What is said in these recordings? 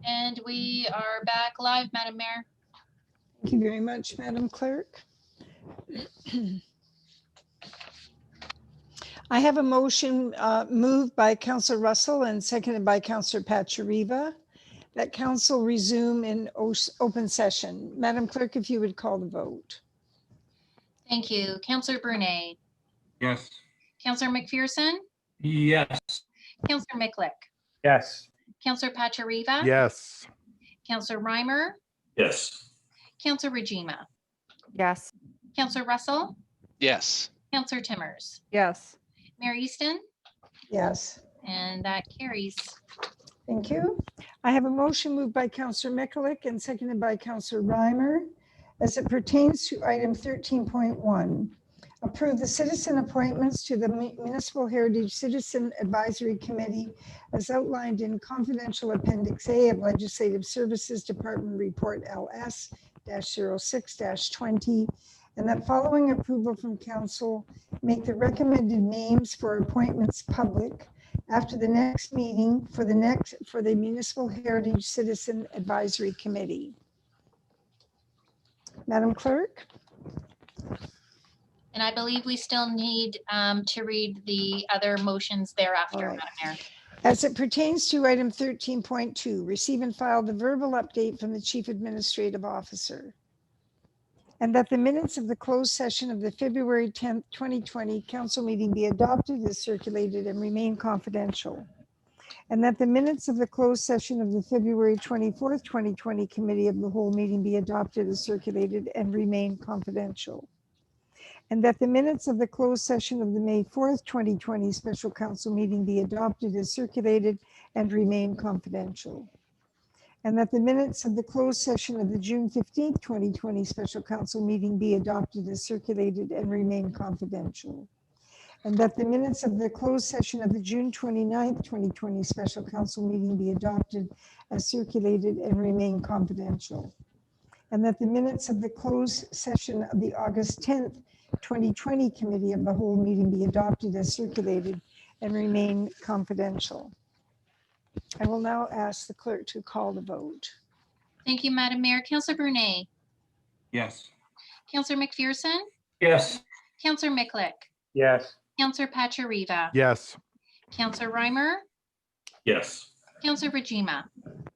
And we are back live, Madam Mayor. Thank you very much, Madam Clerk. I have a motion moved by Councillor Russell and seconded by Councillor Pachariva that council resume in open session. Madam Clerk, if you would call the vote. Thank you. Councillor Brunet, Yes. Councillor McPherson, Yes. Councillor Miklick, Yes. Councillor Pachariva, Yes. Councillor Reimer, Yes. Councillor Rajima, Yes. Councillor Russell, Yes. Councillor Timmers, Yes. Mayor Easton, Yes, and that carries. thank you. I have a motion moved by Councillor Mikelic and seconded by Councillor Reimer as it pertains to item 13.1. Approve the citizen appointments to the Municipal Heritage Citizen Advisory Committee as outlined in confidential Appendix A of Legislative Services Department Report LS-06-20, and that following approval from council, make the recommended names for appointments public after the next meeting for the Municipal Heritage Citizen Advisory Committee. Madam Clerk? And I believe we still need to read the other motions thereafter, All right. Madam Mayor. As it pertains to item 13.2, receive and file the verbal update from the Chief Administrative Officer. And that the minutes of the closed session of the February 10th, 2020 council meeting be adopted as circulated and remain confidential. And that the minutes of the closed session of the February 24th, 2020 committee of the whole meeting be adopted as circulated and remain confidential. And that the minutes of the closed session of the May 4th, 2020 special council meeting be adopted as circulated and remain confidential. And that the minutes of the closed session of the June 15th, 2020 special council meeting be adopted as circulated and remain confidential. And that the minutes of the closed session of the June 29th, 2020 special council meeting be adopted as circulated and remain confidential. And that the minutes of the closed session of the August 10th, 2020 committee of the whole meeting be adopted as circulated and remain confidential. I will now ask the clerk to call the vote. Thank you, Madam Mayor. Councillor Brunet, Yes. Councillor McPherson, Yes. Councillor Miklick, Yes. Councillor Pachariva, Yes. Councillor Reimer, Yes. Councillor Rajima,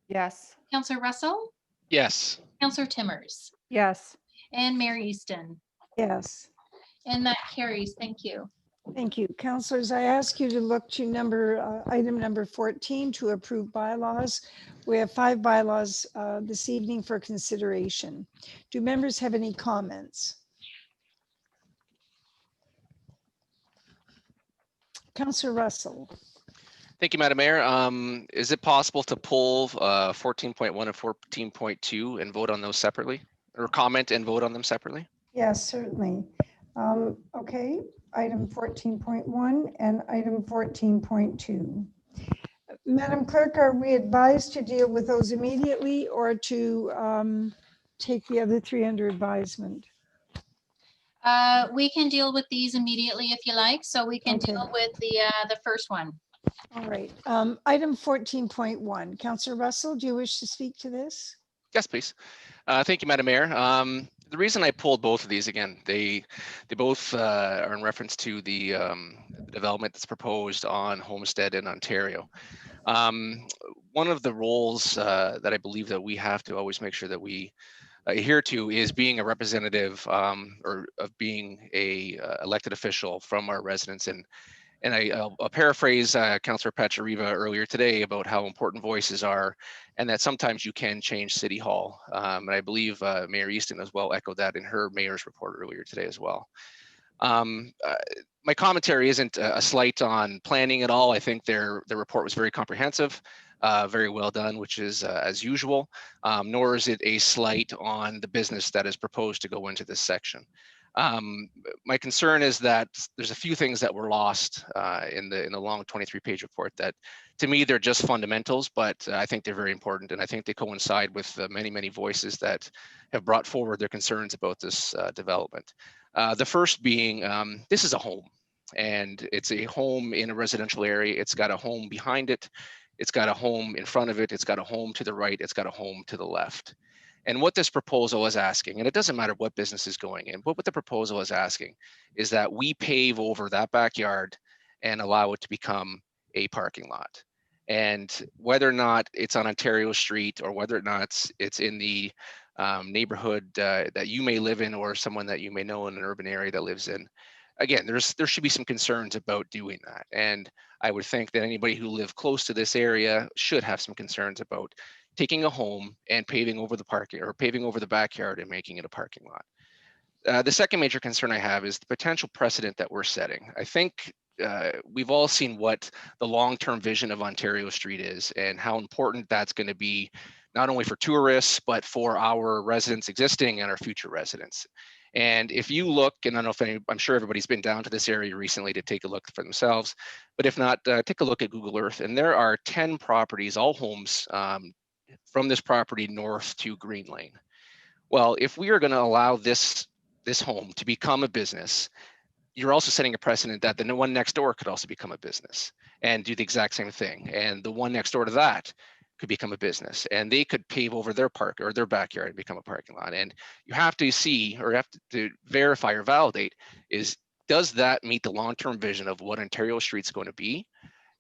Yes. Councillor Russell, Yes. Councillor Timmers, Yes. and Mayor Easton. Yes, And that carries. Thank you. thank you. Councilors, I ask you to look to item number 14 to approve bylaws. We have 5 bylaws this evening for consideration. Do members have any comments? Councillor Russell. Thank you, Madam Mayor. Is it possible to pull 14.1 and 14.2 and vote on those separately, or comment and vote on them separately? Yes, certainly. Okay, item 14.1 and item 14.2. Madam Clerk, are we advised to deal with those immediately or to take the other 3 under advisement? We can deal with these immediately if you like. So we can Okay. deal with the first one. All right, item 14.1. Councillor Russell, do you wish to speak to this? Yes, please. Thank you, Madam Mayor. The reason I pulled both of these, again, they both are in reference to the development that's proposed on Homestead in Ontario. One of the roles that I believe that we have to always make sure that we adhere to is being a representative or of being a elected official from our residents. And I'll paraphrase Councillor Pachariva earlier today about how important voices are, and that sometimes you can change City Hall. And I believe Mayor Easton as well echoed that in her mayor's report earlier today as well. My commentary isn't a slight on planning at all. I think their report was very comprehensive, very well done, which is as usual, nor is it a slight on the business that is proposed to go into this section. My concern is that there's a few things that were lost in the long 23-page report that, to me, they're just fundamentals, but I think they're very important, and I think they coincide with the many voices that have brought forward their concerns about this development. The first being, this is a home, and it's a home in a residential area. It's got a home behind it. It's got a home in front of it. It's got a home to the right. It's got a home to the left. And what this proposal is asking, and it doesn't matter what business is going in, but what the proposal is asking is that we pave over that backyard and allow it to become a parking lot. And whether or not it's on Ontario Street or whether or not it's in the neighborhood that you may live in or someone that you may know in an urban area that lives in, again, there should be some concerns about doing that. And I would think that anybody who lives close to this area should have some concerns about taking a home and paving over the parking or paving over the backyard and making it a parking lot. The second major concern I have is the potential precedent that we're setting. I think we've all seen what the long-term vision of Ontario Street is and how important that's going to be, not only for tourists, but for our residents existing and our future residents. And if you look, and I don't know if I'm sure everybody's been down to this area recently to take a look for themselves, but if not, take a look at Google Earth. And there are 10 properties, all homes from this property north to Green Lane. Well, if we are going to allow this home to become a business, you're also setting a precedent that the one next door could also become a business and do the exact same thing. And the one next door to that could become a business, and they could pave over their park or their backyard and become a parking lot. And you have to see, or have to verify or validate, is does that meet the long-term vision of what Ontario Street's going to be?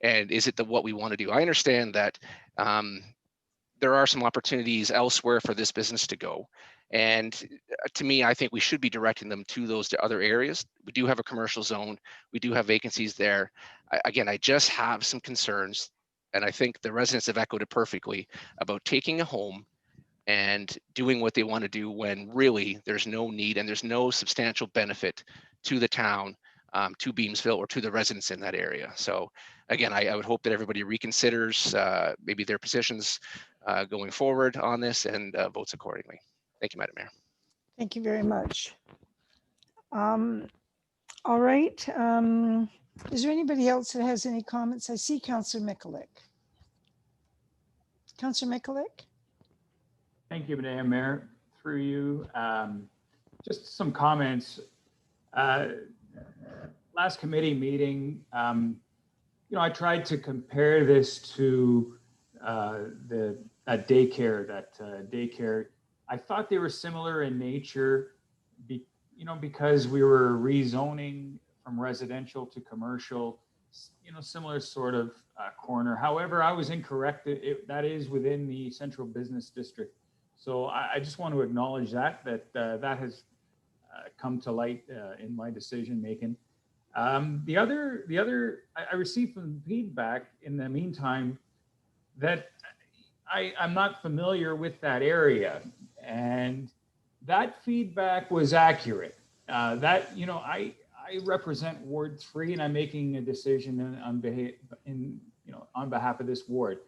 And is it what we want to do? I understand that there are some opportunities elsewhere for this business to go. And to me, I think we should be directing them to those other areas. We do have a commercial zone. We do have vacancies there. Again, I just have some concerns, and I think the residents have echoed it perfectly, about taking a home and doing what they want to do when really there's no need and there's no substantial benefit to the town, to Beamsville, or to the residents in that area. So again, I would hope that everybody reconsiders maybe their positions going forward on this and votes accordingly. Thank you, Madam Mayor. Thank you very much. All right. Is there anybody else that has any comments? I see Councillor Mikulik. Councillor Mikulik? Thank you, Madam Mayor. Through you, just some comments. Last committee meeting, I tried to compare this to that daycare. I thought they were similar in nature, because we were rezoning from residential to commercial, similar sort of corner. However, I was incorrect. That is within the central business district. So I just want to acknowledge that has come to light in my decision making. The other, I received some feedback in the meantime that I'm not familiar with that area, and that feedback was accurate. I represent Ward 3, and I'm making a decision on behalf of this ward.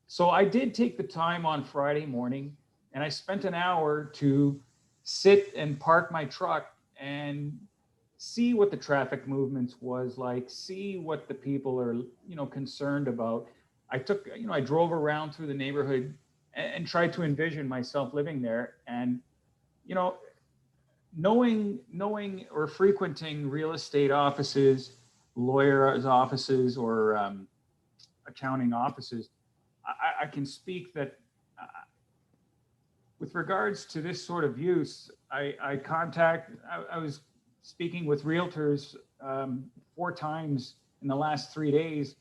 So I did take the time on Friday morning, and I spent an hour to sit and park my truck and see what the traffic movements was like, see what the people are, concerned about. I drove around through the neighborhood and tried to envision myself living there. And, knowing or frequenting real estate offices, lawyers' offices, or accounting offices, I can speak that with regards to this sort of use, I was speaking with realtors 4 times in the last 3 days,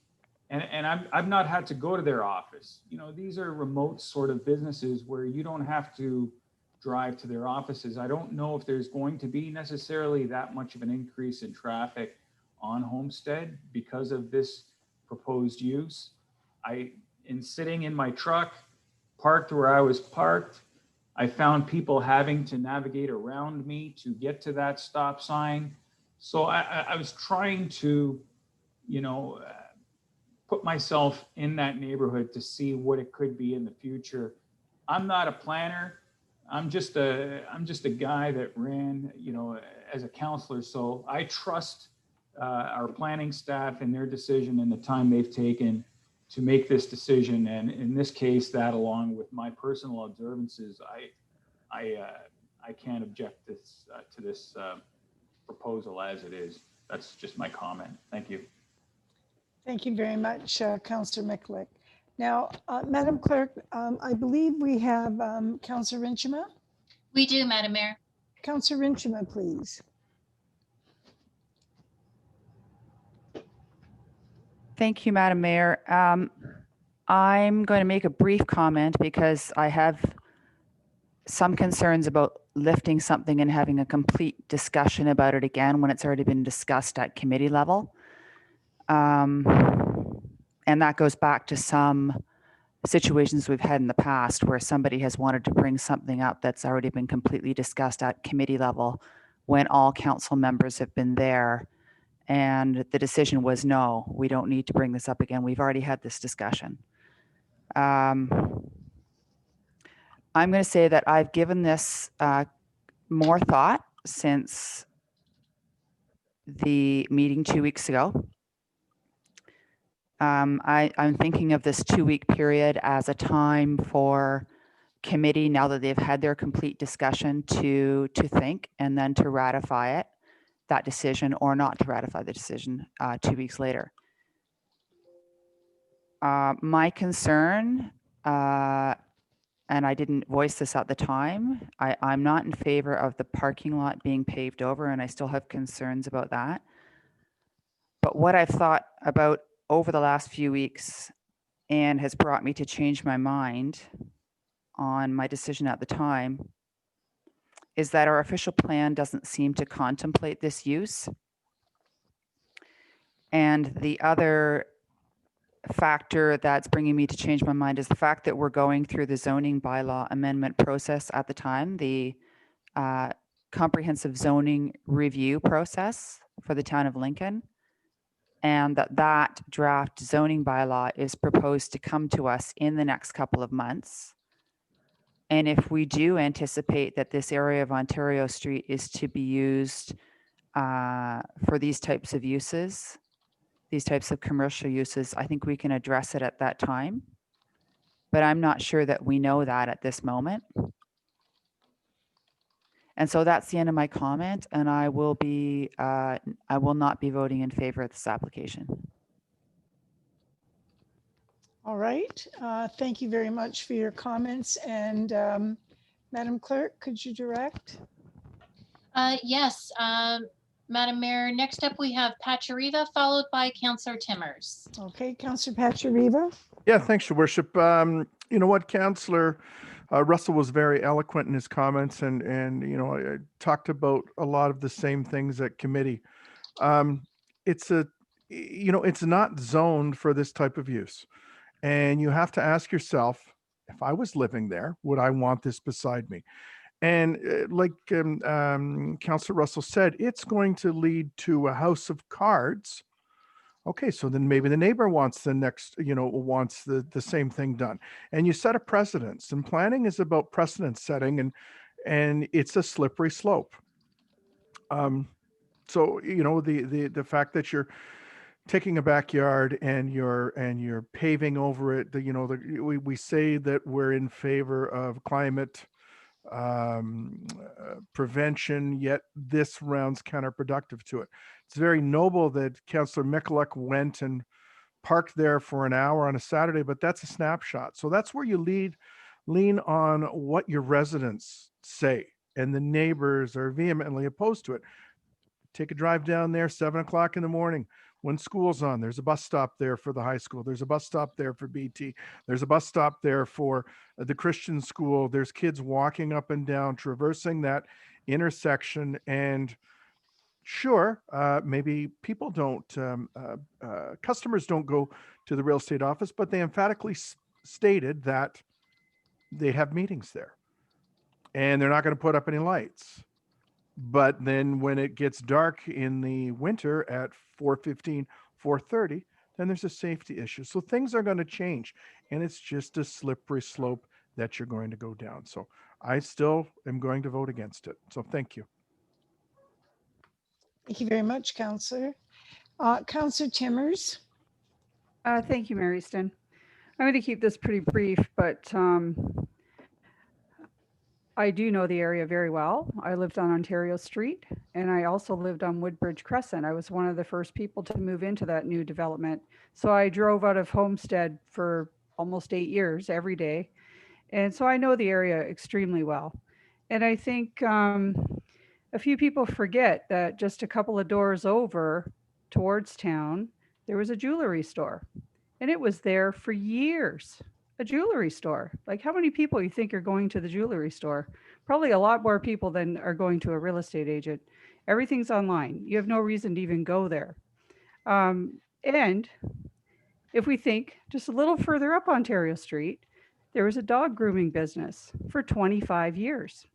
and I've not had to go to their office. These are remote sort of businesses where you don't have to drive to their offices. I don't know if there's going to be necessarily that much of an increase in traffic on Homestead because of this proposed use. In sitting in my truck, parked where I was parked, I found people having to navigate around me to get to that stop sign. So I was trying to, put myself in that neighborhood to see what it could be in the future. I'm not a planner. I'm just a guy that ran, as a counselor. So I trust our planning staff and their decision and the time they've taken to make this decision. And in this case, that along with my personal observances, I can't object to this proposal as it is. That's just my comment. Thank you. Thank you very much, Councillor Mikulik. Now, Madam Clerk, I believe we have Councillor Rinchima. We do, Madam Mayor. Councillor Rinchima, please. Thank you, Madam Mayor. I'm going to make a brief comment because I have some concerns about lifting something and having a complete discussion about it again when it's already been discussed at committee level. And that goes back to some situations we've had in the past where somebody has wanted to bring something up that's already been completely discussed at committee level when all council members have been there. And the decision was, no, we don't need to bring this up again. We've already had this discussion. I'm going to say that I've given this more thought since the meeting 2 weeks ago. I'm thinking of this 2-week period as a time for committee, now that they've had their complete discussion, to think and then to ratify it, that decision, or not to ratify the decision 2 weeks later. My concern, and I didn't voice this at the time, I'm not in favor of the parking lot being paved over, and I still have concerns about that. But what I've thought about over the last few weeks and has brought me to change my mind on my decision at the time is that our official plan doesn't seem to contemplate this use. And the other factor that's bringing me to change my mind is the fact that we're going through the zoning bylaw amendment process at the time, the comprehensive zoning review process for the town of Lincoln, and that draft zoning bylaw is proposed to come to us in the next couple of months. And if we do anticipate that this area of Ontario Street is to be used for these types of uses, these types of commercial uses, I think we can address it at that time. But I'm not sure that we know that at this moment. And so that's the end of my comment, and I will not be voting in favor of this application. All right. Thank you very much for your comments. And Madam Clerk, could you direct? Yes, Madam Mayor, next up we have Pachariva, followed by Councillor Timmers. Okay, Councillor Pachariva. Yeah, thanks, Your Worship. You know what, Councillor Russell was very eloquent in his comments, and you know, I talked about a lot of the same things at committee. It's not zoned for this type of use, and you have to ask yourself, if I was living there, would I want this beside me? And like Councillor Russell said, it's going to lead to a house of cards. Okay, so then maybe the neighbor wants the next, wants the same thing done. And you set a precedence, and planning is about precedent setting, and it's a slippery slope. So, the fact that you're taking a backyard and you're paving over it, we say that we're in favor of climate prevention, yet this round's counterproductive to it. It's very noble that Councillor Mikulik went and parked there for an hour on a Saturday, but that's a snapshot. So that's where you lean on what your residents say, and the neighbors are vehemently opposed to it. Take a drive down there, 7 o'clock in the morning when school's on. There's a bus stop there for the high school. There's a bus stop there for BT. There's a bus stop there for the Christian school. There's kids walking up and down, traversing that intersection. And sure, maybe people don't, customers don't go to the real estate office, but they emphatically stated that they have meetings there and they're not going to put up any lights. But then when it gets dark in the winter at 4:15, 4:30, then there's a safety issue. So things are going to change, and it's just a slippery slope that you're going to go down. So I still am going to vote against it. So thank you. Thank you very much, Councillor. Councillor Timmers. Thank you, Mary Ston. I'm going to keep this pretty brief, but I do know the area very well. I lived on Ontario Street, and I also lived on Woodbridge Crescent. I was one of the first people to move into that new development. So I drove out of Homestead for almost 8 years every day. And so I know the area extremely well. And I think a few people forget that just a couple of doors over towards town, there was a jewelry store. And it was there for years. A jewelry store. Like, how many people you think are going to the jewelry store? Probably a lot more people than are going to a real estate agent. Everything's online. You have no reason to even go there. And if we think just a little further up Ontario Street, there was a dog grooming business for 25 years.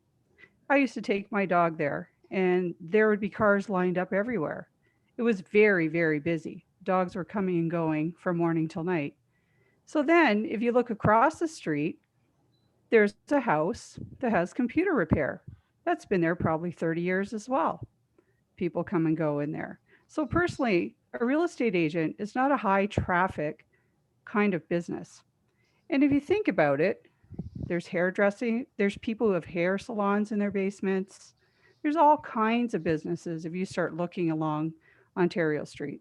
I used to take my dog there, and there would be cars lined up everywhere. It was very, very busy. Dogs were coming and going from morning till night. So then, if you look across the street, there's a house that has computer repair. That's been there probably 30 years as well. People come and go in there. So personally, a real estate agent is not a high traffic kind of business. And if you think about it, there's hairdressing, there's people who have hair salons in their basements. There's all kinds of businesses if you start looking along Ontario Street.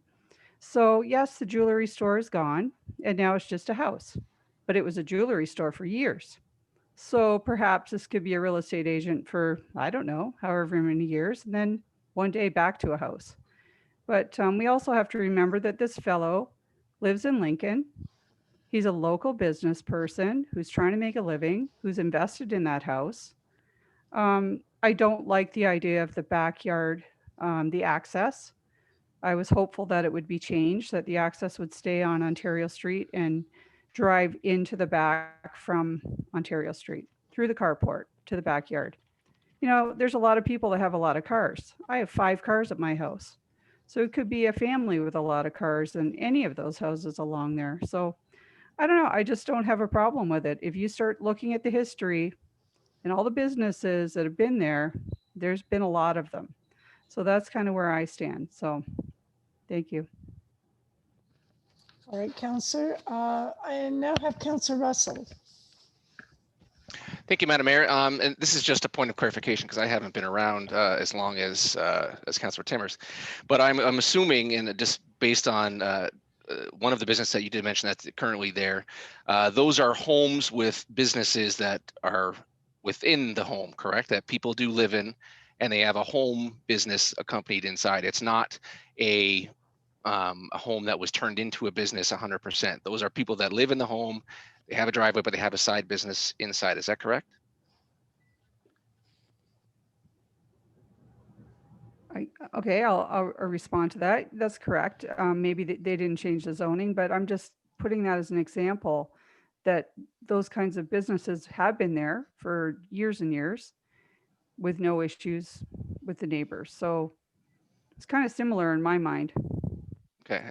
So yes, the jewelry store is gone and now it's just a house, but it was a jewelry store for years. So perhaps this could be a real estate agent for, I don't know, however many years, and then one day back to a house. But we also have to remember that this fellow lives in Lincoln. He's a local business person who's trying to make a living, who's invested in that house. I don't like the idea of the backyard, the access. I was hopeful that it would be changed, that the access would stay on Ontario Street and drive into the back from Ontario Street through the carport to the backyard. You know, there's a lot of people that have a lot of cars. I have 5 cars at my house. So it could be a family with a lot of cars in any of those houses along there. So I don't know. I just don't have a problem with it. If you start looking at the history and all the businesses that have been there, there's been a lot of them. So that's kind of where I stand. So thank you. All right, Councillor. I now have Councillor Russell. Thank you, Madam Mayor. And this is just a point of clarification because I haven't been around as long as Councillor Timmers, but I'm assuming, and just based on one of the business that you did mention that's currently there, those are homes with businesses that are within the home, correct? That people do live in, and they have a home business accompanied inside. It's not a home that was turned into a business 100%. Those are people that live in the home. They have a driveway, but they have a side business inside. Is that correct? Okay, I'll respond to that. That's correct. Maybe they didn't change the zoning, but I'm just putting that as an example that those kinds of businesses have been there for years and years with no issues with the neighbors. So it's kind of similar in my mind. Okay,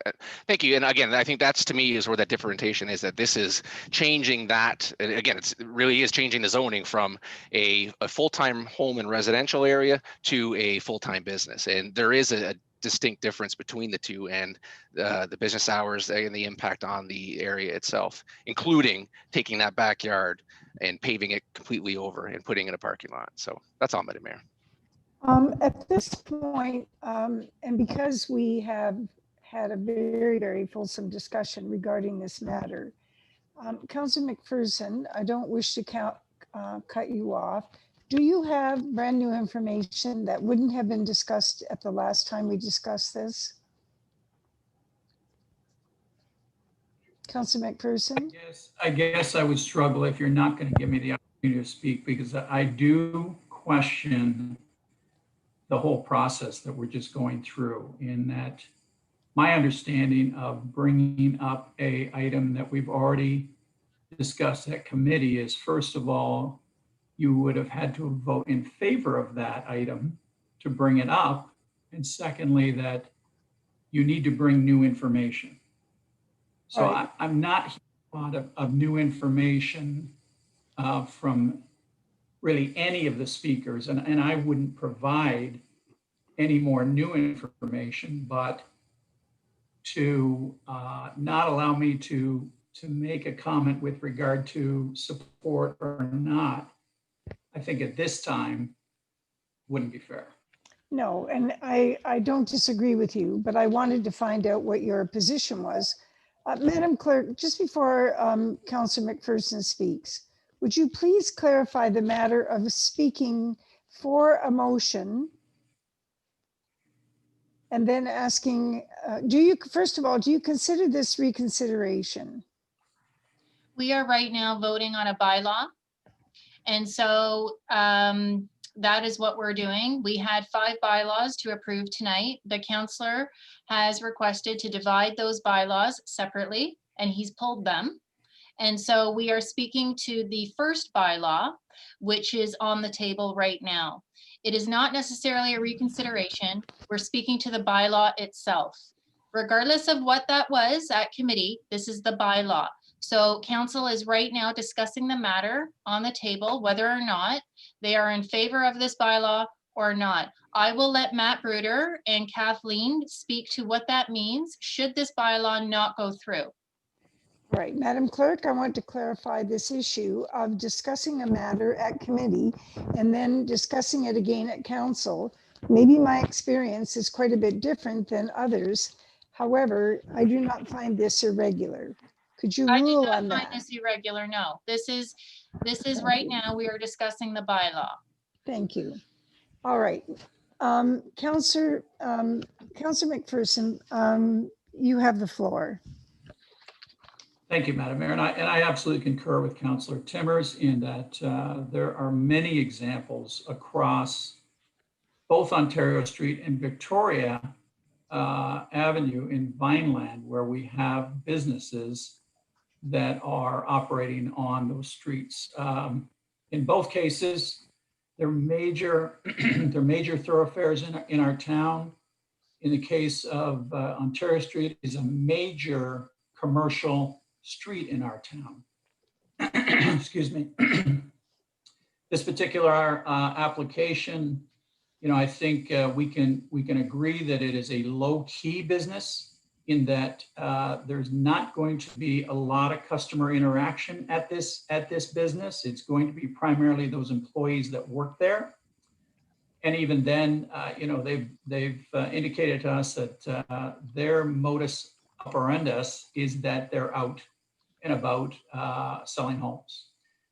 thank you. And again, I think that's, to me, is where that differentiation is, that this is changing that. And again, it really is changing the zoning from a full-time home and residential area to a full-time business. And there is a distinct difference between the two, and the business hours and the impact on the area itself, including taking that backyard and paving it completely over and putting in a parking lot. So that's all, Madam Mayor. At this point, and because we have had a very, very fulsome discussion regarding this matter, Councillor McPherson, I don't wish to cut you off. Do you have brand new information that wouldn't have been discussed at the last time we discussed this? Councillor McPherson? I guess I would struggle if you're not going to give me the opportunity to speak, because I do question the whole process that we're just going through, in that my understanding of bringing up a item that we've already discussed at committee is, first of all, you would have had to vote in favor of that item to bring it up. And secondly, that you need to bring new information. So Right. I'm not hearing a lot of new information from really any of the speakers. And I wouldn't provide any more new information, but to not allow me to make a comment with regard to support or not, I think at this time wouldn't be fair. No, and I don't disagree with you, but I wanted to find out what your position was. Madam Clerk, just before Councillor McPherson speaks, would you please clarify the matter of speaking for a motion? And then asking, first of all, do you consider this reconsideration? We are right now voting on a bylaw. And so that is what we're doing. We had 5 bylaws to approve tonight. The councillor has requested to divide those bylaws separately, and he's pulled them. And so we are speaking to the first bylaw, which is on the table right now. It is not necessarily a reconsideration. We're speaking to the bylaw itself. Regardless of what that was at committee, this is the bylaw. So council is right now discussing the matter on the table, whether or not they are in favor of this bylaw or not. I will let Matt Bruder and Kathleen speak to what that means should this bylaw not go through. Right, Madam Clerk, I want to clarify this issue of discussing a matter at committee and then discussing it again at council. Maybe my experience is quite a bit different than others. However, I do not find this irregular. Could you I did rule not on find that? this irregular, no. This is right now, we are discussing the bylaw. Thank you. All right. Councillor McPherson, you have the floor. Thank you, Madam Mayor. And I absolutely concur with Councillor Timmers in that there are many examples across both Ontario Street and Victoria Avenue in Vineland where we have businesses that are operating on those streets. In both cases, they're major thoroughfares in our town. In the case of Ontario Street, is a major commercial street in our town. Excuse me. This particular application, I think we can agree that it is a low-key business in that there's not going to be a lot of customer interaction at this business. It's going to be primarily those employees that work there. And even then, they've indicated to us that their modus operandus is that they're out and about selling homes.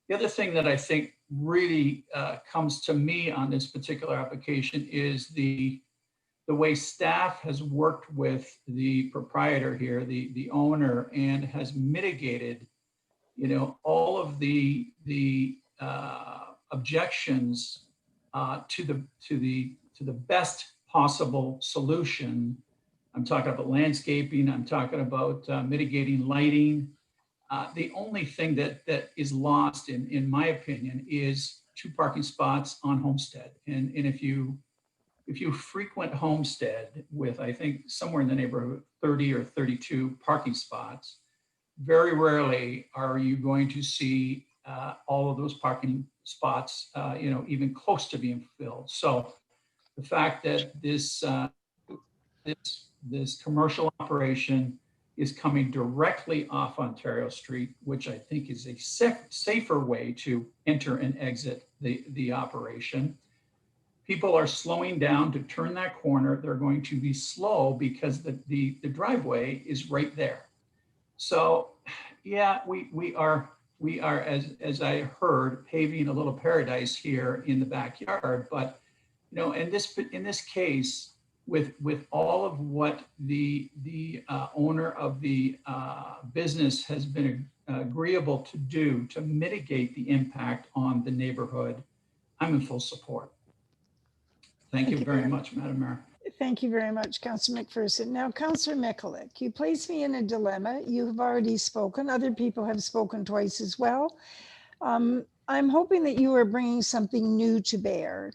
The other thing that I think really comes to me on this particular application is the way staff has worked with the proprietor here, the owner, and has mitigated, all of the objections to the best possible solution. I'm talking about landscaping. I'm talking about mitigating lighting. The only thing that is lost, in my opinion, is 2 parking spots on Homestead. And if you frequent Homestead with, I think, somewhere in the neighborhood of 30 or 32 parking spots, very rarely are you going to see all of those parking spots, even close to being filled. So the fact that this commercial operation is coming directly off Ontario Street, which I think is a safer way to enter and exit the operation. People are slowing down to turn that corner. They're going to be slow because the driveway is right there. So yeah, we are, as I heard, paving a little paradise here in the backyard. But in this case, with all of what the owner of the business has been agreeable to do to mitigate the impact on the neighborhood, I'm in full support. Thank you very much, Madam Mayor. Thank you very much, Councillor McPherson. Now, Councillor Mikulik, you place me in a dilemma. You have already spoken. Other people have spoken twice as well. I'm hoping that you are bringing something new to bear.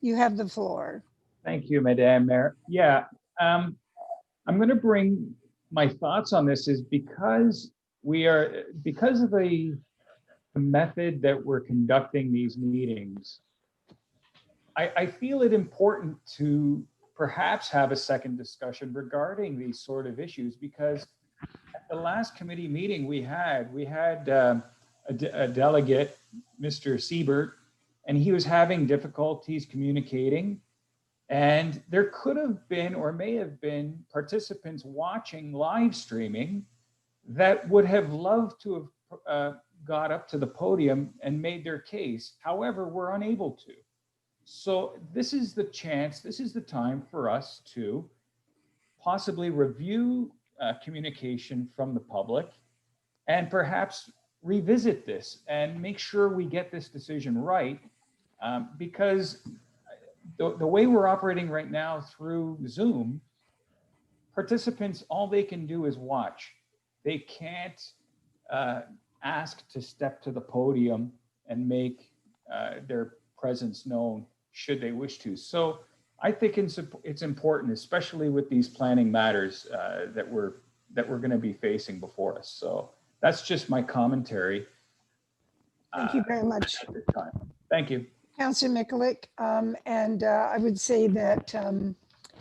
You have the floor. Thank you, Madam Mayor. Yeah, I'm going to bring my thoughts on this is because of the method that we're conducting these meetings. I feel it important to perhaps have a second discussion regarding these sort of issues, because at the last committee meeting we had a delegate, Mr. Siebert, and he was having difficulties communicating. And there could have been, or may have been, participants watching live streaming that would have loved to have got up to the podium and made their case. However, we're unable to. So this is the chance, this is the time for us to possibly review communication from the public and perhaps revisit this and make sure we get this decision right. Because the way we're operating right now through Zoom, participants, all they can do is watch. They can't ask to step to the podium and make their presence known should they wish to. So I think it's important, especially with these planning matters that we're going to be facing before us. So that's just my commentary. Thank you very much, At this time. Thank you. Councillor Mikulik. And I would say that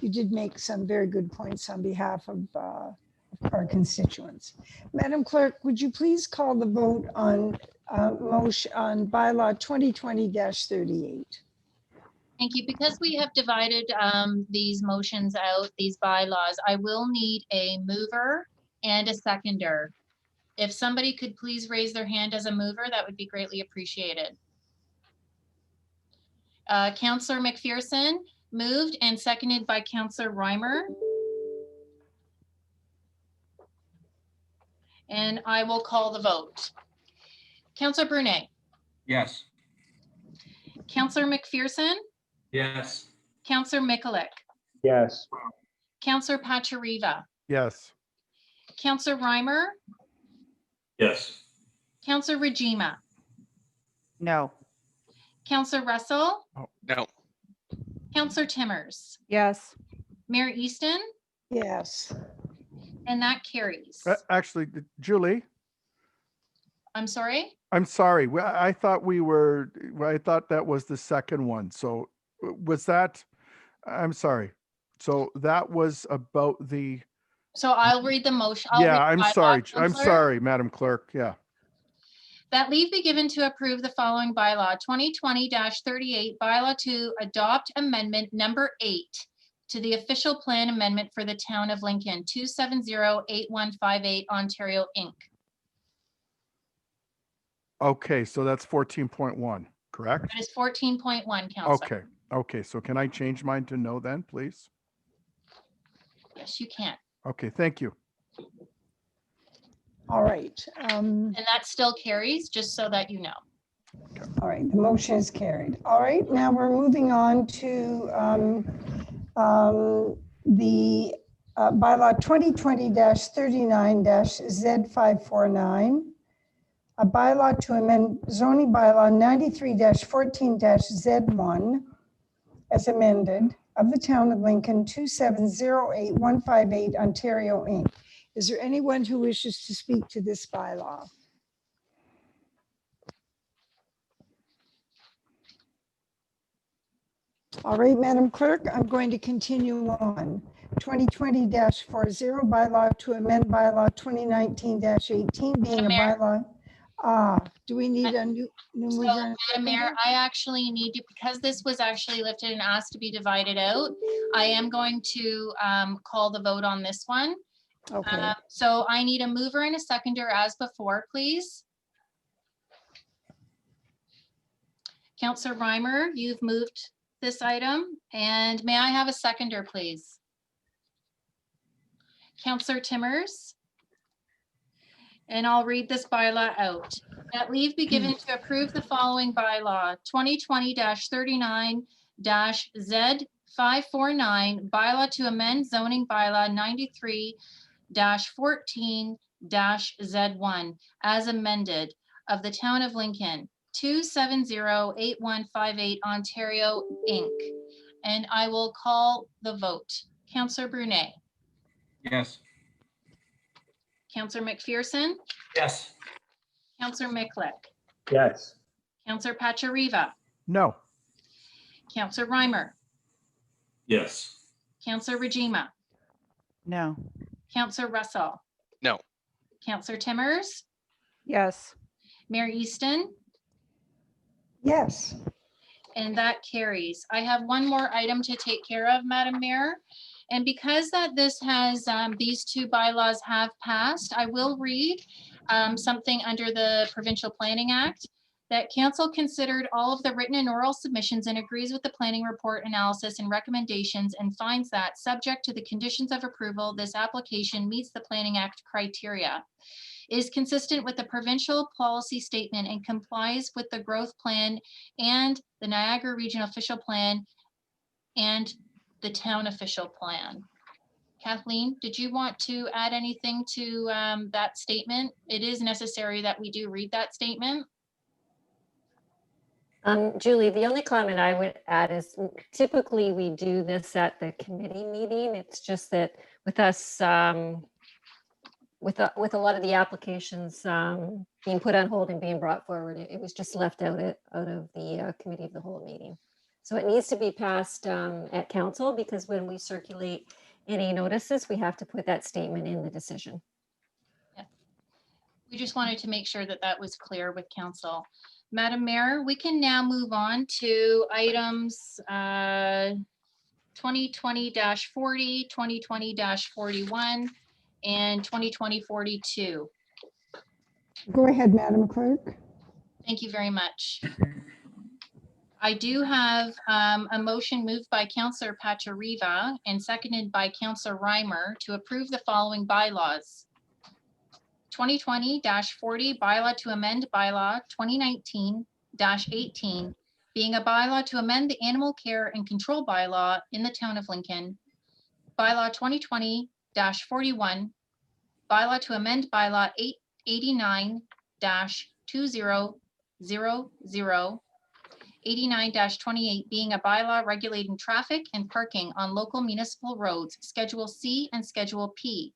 you did make some very good points on behalf of our constituents. Madam Clerk, would you please call the vote on motion on bylaw 2020-38? Thank you. Because we have divided these motions out, these bylaws, I will need a mover and a seconder. If somebody could please raise their hand as a mover, that would be greatly appreciated. Councillor McPherson moved and seconded by Councillor Reimer. And I will call the vote. Councillor Brunet, Yes. Councillor McPherson, Yes. Councillor Mikulik, Yes. Councillor Pachariva, Yes. Councillor Reimer, Yes. Councillor Rajima, No. Councillor Russell, No. Councillor Timmers, Yes. Mayor Easton, Yes. and that carries. Actually, Julie, I'm sorry? I'm sorry. I thought I thought that was the second one. So was that, I'm sorry. So that was about the, So I'll read the motion. I'll yeah, read I'm the bylaw, sorry. I'm Councillor. sorry, Madam Clerk. Yeah. That leave be given to approve the following bylaw, 2020-38, bylaw to adopt amendment number 8 to the official plan amendment for the town of Lincoln, 270-8158 Ontario, Inc. Okay, so that's 14.1, correct? That is 14.1, Councillor. Okay, okay. So can I change mine to no then, please? Yes, you can. Okay, thank you. All right. And that still carries, just so that you know. All right, the motion is carried. All right, now we're moving on to the bylaw 2020-39-Z549, a bylaw to amend zoning bylaw 93-14-Z1 as amended of the town of Lincoln, 2708158 Ontario, Inc. Is there anyone who wishes to speak to this bylaw? All right, Madam Clerk, I'm going to continue on. 2020-40 bylaw to amend bylaw 2019-18 being a Mayor. bylaw. Do we need a new mover? So, and a Madam Mayor, seconder? I actually need to, because this was actually lifted and asked to be divided out, I am going to call the vote on this one. Okay, So I need a mover and a seconder as before, please. Councillor Reimer, you've moved this item, and may I have a seconder, please? Councillor Timmers? And I'll read this bylaw out. That leave be given to approve the following bylaw, 2020-39-Z549, bylaw to amend zoning bylaw 93-14-Z1 as amended of the town of Lincoln, 2708158 Ontario, Inc. And I will call the vote. Councillor Brunet, Yes. Councillor McPherson, Yes. Councillor Mikulik, Yes. Councillor Pachariva, No. Councillor Reimer, Yes. Councillor Rajima, No. Councillor Russell. No. Councillor Timmers, Yes. Mayor Easton, yes. And that carries. I have one more item to take care of, Madam Mayor. And because that this has, these two bylaws have passed, I will read something under the Provincial Planning Act. That council considered all of the written and oral submissions and agrees with the planning report analysis and recommendations and finds that, subject to the conditions of approval, this application meets the Planning Act criteria, is consistent with the provincial policy statement and complies with the growth plan and the Niagara Region official plan and the town official plan. Kathleen, did you want to add anything to that statement? It is necessary that we do read that statement. Julie, the only comment I would add is typically we do this at the committee meeting. It's just that with us, with a lot of the applications being put on hold and being brought forward, it was just left out of the committee of the whole meeting. So it needs to be passed at council, because when we circulate any notices, we have to put that statement in the decision. Yeah. We just wanted to make sure that that was clear with council. Madam Mayor, we can now move on to items 2020-40, 2020-41, and 2020-42. Go ahead, Madam Clerk. Thank you very much. I do have a motion moved by Councillor Pachariva and seconded by Councillor Reimer to approve the following bylaws. 2020-40 bylaw to amend bylaw 2019-18, being a bylaw to amend the animal care and control bylaw in the town of Lincoln. Bylaw 2020-41, bylaw to amend bylaw 89-2000, 89-28 being a bylaw regulating traffic and parking on local municipal roads, Schedule C and Schedule P.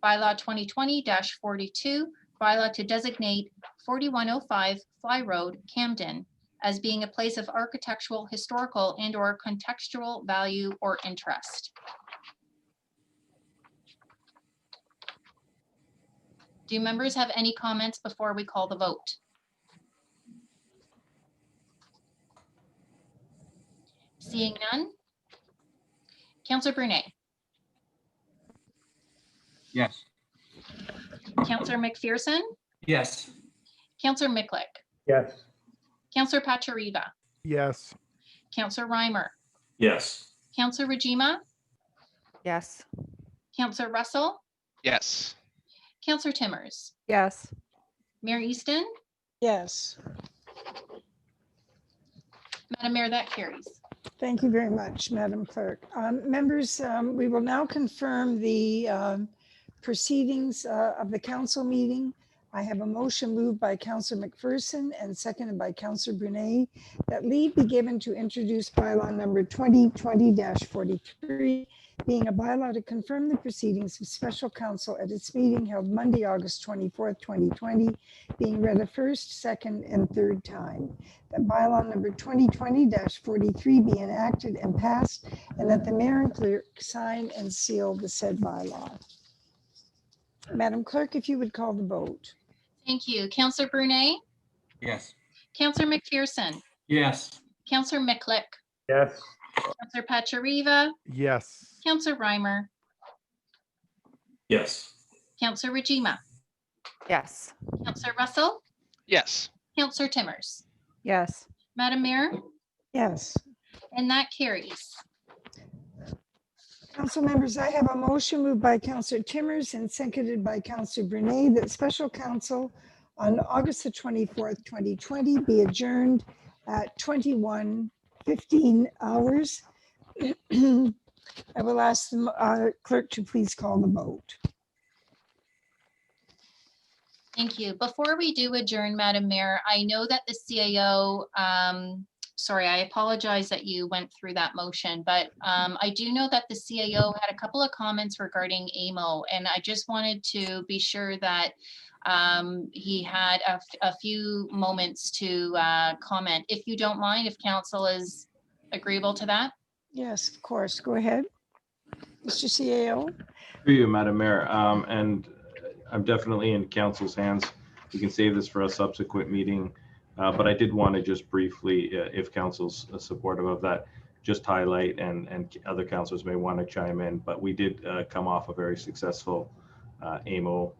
Bylaw 2020-42, bylaw to designate 4105 Fly Road, Camden, as being a place of architectural, historical, and/or contextual value or interest. Do members have any comments before we call the vote? Seeing none. Councillor Brunet, Yes. Councillor McPherson, Yes. Councillor Miklick, Yes. Councillor Pachariva, Yes. Councillor Reimer, Yes. Councillor Rajima, Yes. Councillor Russell, Yes. Councillor Timmers, Yes. Mayor Easton, Yes. Madam Mayor, that carries. Thank you very much, Madam Clerk. Members, we will now confirm the proceedings of the council meeting. I have a motion moved by Councillor McPherson and seconded by Councillor Brunet that leave be given to introduce bylaw number 2020-43, being a bylaw to confirm the proceedings of special council at its meeting held Monday, August 24th, 2020, being read a first, second, and third time. That bylaw number 2020-43 be enacted and passed, and that the mayor and clerk sign and seal the said bylaw. Madam Clerk, if you would call the vote. Thank you. Councillor Brunet, Yes. Councillor McPherson, Yes. Councillor Miklick, Yes. Councillor Pachariva, Yes. Councillor Reimer, Yes. Councillor Rajima, Yes. Councillor Russell, Yes. Councillor Timmers. Yes. Madam Mayor, Yes. and that carries. Council members, I have a motion moved by Councillor Timmers and seconded by Councillor Brunet that special council on August the 24th, 2020 be adjourned at 21:15 hours. I will ask the clerk to please call the vote. Thank you. Before we do adjourn, Madam Mayor, I know that the CAO, sorry, I apologize that you went through that motion, but I do know that the CAO had a couple of comments regarding AMO, and I just wanted to be sure that he had a few moments to comment. If you don't mind, if council is agreeable to that. Yes, of course. Go ahead. Mr. CAO. Through you, Madam Mayor, and I'm definitely in council's hands. We can save this for a subsequent meeting. But I did want to just briefly, if council's supportive of that, just highlight, and other councilors may want to chime in, but we did come off a very successful AMO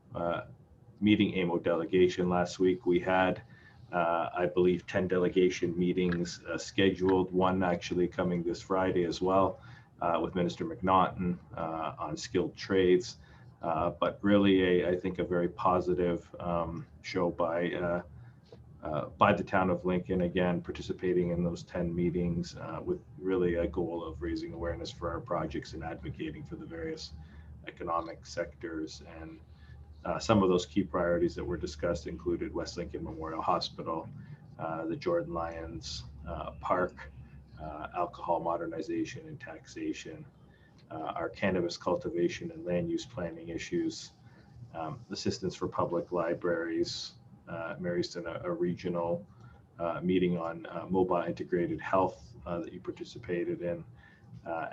meeting, AMO delegation last week. We had, I believe, 10 delegation meetings scheduled, one actually coming this Friday as well, with Minister McNaughton on skilled trades. But really, I think a very positive show by the town of Lincoln, again, participating in those 10 meetings with really a goal of raising awareness for our projects and advocating for the various economic sectors. And some of those key priorities that were discussed included West Lincoln Memorial Hospital, the Jordan Lyons Park, alcohol modernization and taxation, our cannabis cultivation and land use planning issues, assistance for public libraries. Mary's done a regional meeting on mobile integrated health that you participated in,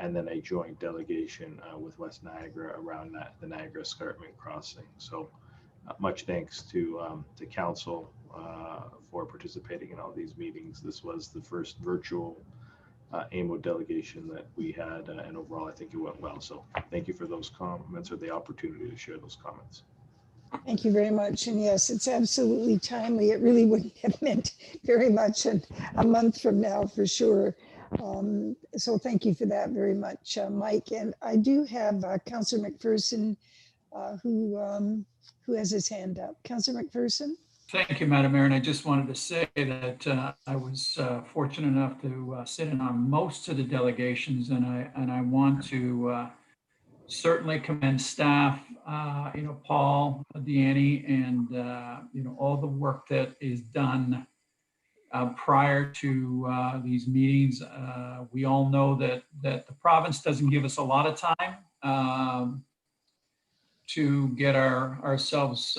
and then a joint delegation with West Niagara around the Niagara Escarpment Crossing. So much thanks to council for participating in all these meetings. This was the first virtual AMO delegation that we had, and overall I think it went well. So thank you for those comments, or the opportunity to share those comments. Thank you very much. And yes, it's absolutely timely. It really wouldn't have meant very much in a month from now for sure. So thank you for that very much, Mike. And I do have Councillor McPherson who has his hand up. Councillor McPherson. Thank you, Madam Mayor. And I just wanted to say that I was fortunate enough to sit in on most of the delegations, and I want to certainly commend staff, Paul, Deanne, and all the work that is done prior to these meetings. We all know that the province doesn't give us a lot of time to get ourselves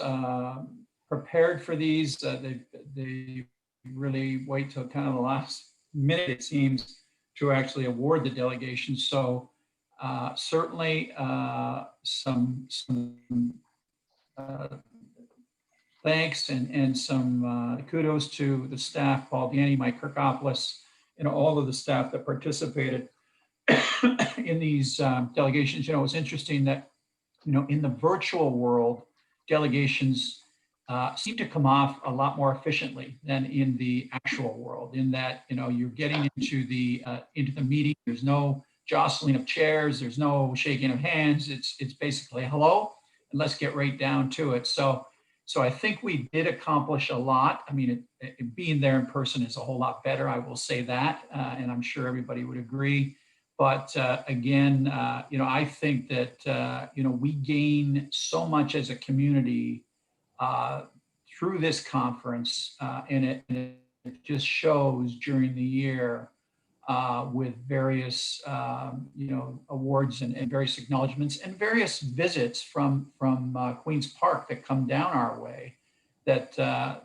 prepared for these. They really wait till kind of the last minute, it seems, to actually award the delegation. So certainly some thanks and some kudos to the staff, Paul Deanne, Mike Kirkopoulos, and all of the staff that participated in these delegations. It's interesting that, in the virtual world, delegations seem to come off a lot more efficiently than in the actual world, in that, you're getting into the meeting. There's no jostling of chairs. There's no shaking of hands. It's basically hello, and let's get right down to it. So I think we did accomplish a lot. I mean, being there in person is a whole lot better, I will say that, and I'm sure everybody would agree. But again, I think that, we gain so much as a community through this conference, and it just shows during the year with various, awards and various acknowledgements and various visits from Queen's Park that come down our way, that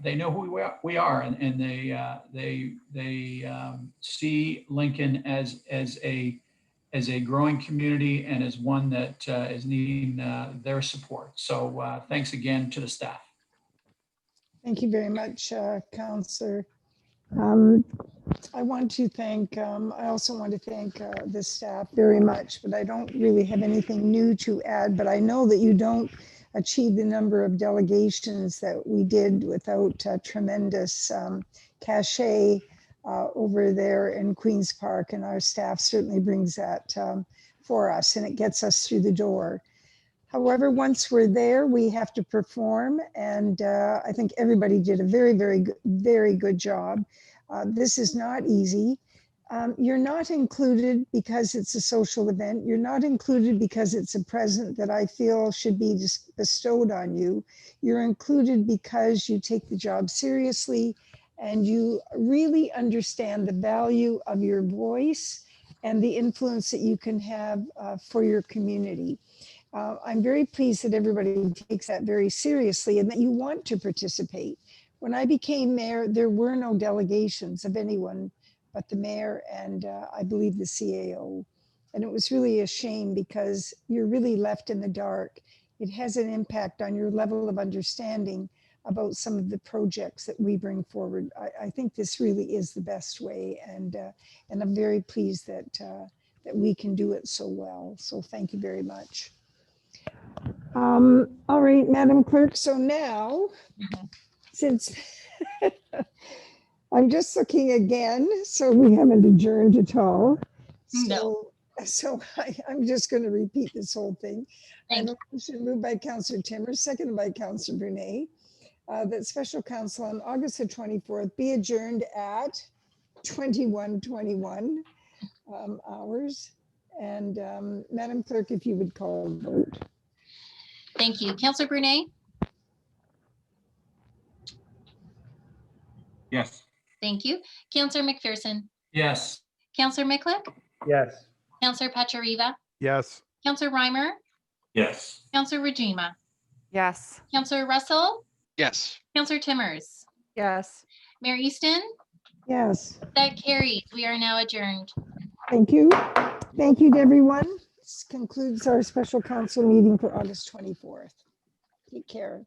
they know who we are, and they see Lincoln as a growing community and as one that is needing their support. So thanks again to the staff. Thank you very much, Councillor. I also want to thank the staff very much, but I don't really have anything new to add. But I know that you don't achieve the number of delegations that we did without tremendous cachet over there in Queen's Park, and our staff certainly brings that for us, and it gets us through the door. However, once we're there, we have to perform, and I think everybody did a very, very good job. This is not easy. You're not included because it's a social event. You're not included because it's a present that I feel should be bestowed on you. You're included because you take the job seriously and you really understand the value of your voice and the influence that you can have for your community. I'm very pleased that everybody takes that very seriously and that you want to participate. When I became mayor, there were no delegations of anyone but the mayor and I believe the CAO. And it was really a shame because you're really left in the dark. It has an impact on your level of understanding about some of the projects that we bring forward. I think this really is the best way, and I'm very pleased that that we can do it so well. So thank you very much. All right, Madam Clerk. So now, since I'm just looking again, so we haven't adjourned at all. No. So I'm just going to repeat this whole thing. Thank And motion moved by Councillor Timmers, seconded by Councillor Brunet, that special council on August the 24th be adjourned at 21:21 hours. And Madam Clerk, if you would call a vote. Thank you. Councillor Brunet? Yes. Thank you. Councillor McPherson? Yes. Councillor Miklick? Yes. Councillor Pachariva? Yes. Councillor Reimer? Yes. Councillor Rajima? Yes. Councillor Russell? Yes. Councillor Timmers? Yes. Mayor Easton? Yes, That carries. We are now adjourned. thank you. Thank you to everyone. This concludes our special council meeting for August 24th. Take care.